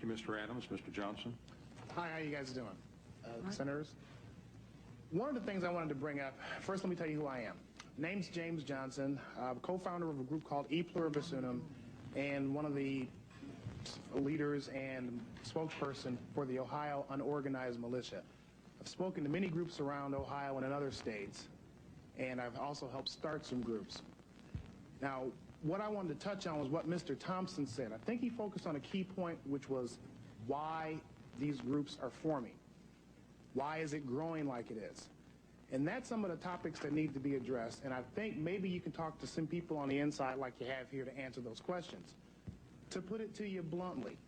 you, Mr. Adams. Mr. Johnson. Hi, how you guys doing? Senators? One of the things I wanted to bring up, first let me tell you who I am. Name's James Johnson. I'm co-founder of a group called E Pluribus Unum, and one of the leaders and spokesperson for the Ohio Unorganized Militia. I've spoken to many groups around Ohio and in other states, and I've also helped start some groups. Now, what I wanted to touch on was what Mr. Thompson said. I think he focused on a key point, which was why these groups are forming. Why is it growing like it is? And that's some of the topics that need to be addressed, and I think maybe you can talk to some people on the inside like you have here to answer those questions. To put it to you bluntly,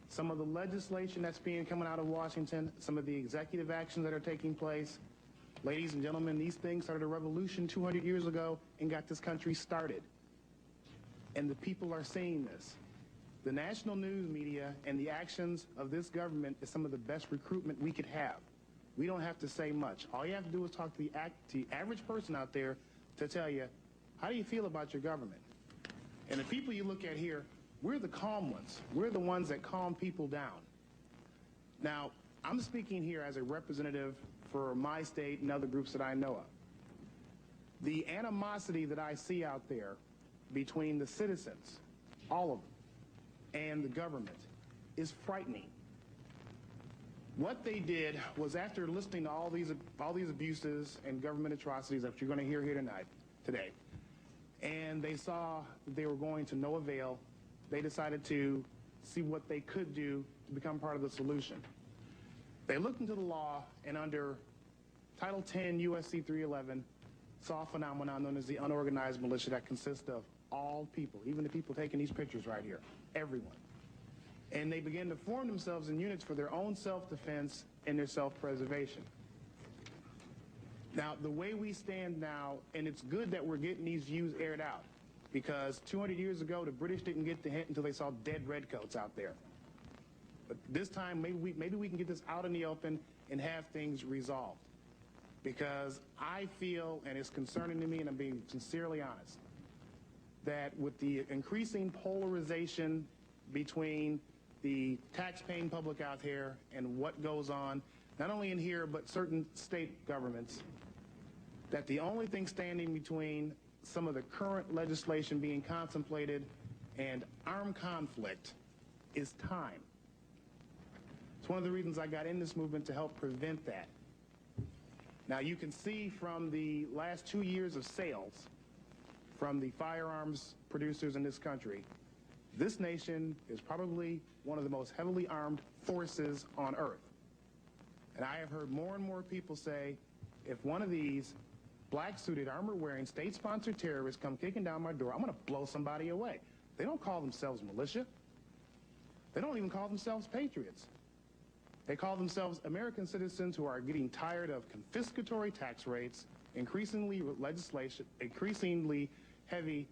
some of the legislation that's coming out of Washington, some of the executive actions that are taking place, ladies and gentlemen, these things started a revolution 200 years ago and got this country started. And the people are seeing this. The national news media and the actions of this government is some of the best recruitment we could have. We don't have to say much. All you have to do is talk to the average person out there to tell you, how do you feel about your government? And the people you look at here, we're the calm ones. We're the ones that calm people down. Now, I'm speaking here as a representative for my state and other groups that I know of. The animosity that I see out there between the citizens, all of them, and the government is frightening. What they did was, after listening to all these abuses and government atrocities that you're going to hear here today, and they saw they were going to no avail, they decided to see what they could do to become part of the solution. They looked into the law, and under Title 10 U.S.C. 311, saw a phenomenon known as the unorganized militia that consists of all people, even the people taking these pictures right here, everyone. And they began to form themselves in units for their own self-defense and their self-preservation. Now, the way we stand now, and it's good that we're getting these views aired out, because 200 years ago, the British didn't get the hint until they saw dead redcoats out there. But this time, maybe we can get this out in the open and have things resolved. Because I feel, and it's concerning to me, and I'm being sincerely honest, that with the increasing polarization between the tax-paying public out here and what goes on, not only in here, but certain state governments, that the only thing standing between some of the current legislation being contemplated and armed conflict is time. It's one of the reasons I got in this movement, to help prevent that. Now, you can see from the last 2 years of sales from the firearms producers in this country, this nation is probably one of the most heavily armed forces on earth. And I have heard more and more people say, if one of these black-suited, armor-wearing, state-sponsored terrorists come kicking down my door, I'm going to blow somebody away. They don't call themselves militia. They don't even call themselves patriots. They call themselves American citizens who are getting tired of confiscatory tax rates, increasingly heavy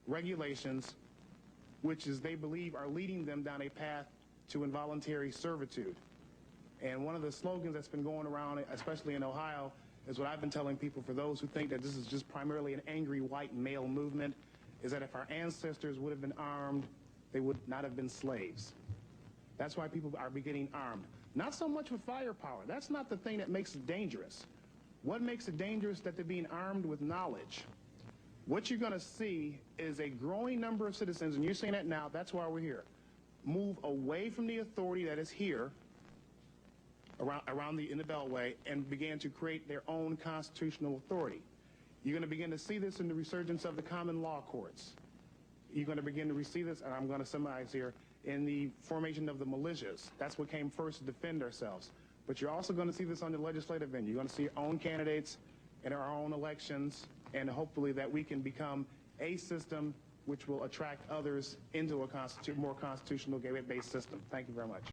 regulations, which is, they believe, are leading them down a path to involuntary servitude. And one of the slogans that's been going around, especially in Ohio, is what I've been telling people, for those who think that this is just primarily an angry white male movement, is that if our ancestors would have been armed, they would not have been slaves. That's why people are beginning armed. Not so much with firepower. That's not the thing that makes it dangerous. What makes it dangerous is that they're being armed with knowledge. What you're going to see is a growing number of citizens, and you're seeing that now, that's why we're here, move away from the authority that is here in the Beltway and begin to create their own constitutional authority. You're going to begin to see this in the resurgence of the common law courts. You're going to begin to see this, and I'm going to summarize here, in the formation of the militias. That's what came first, to defend ourselves. But you're also going to see this on the legislative end. You're going to see your own candidates in our own elections, and hopefully that we can become a system which will attract others into a more constitutional, based system. Thank you very much.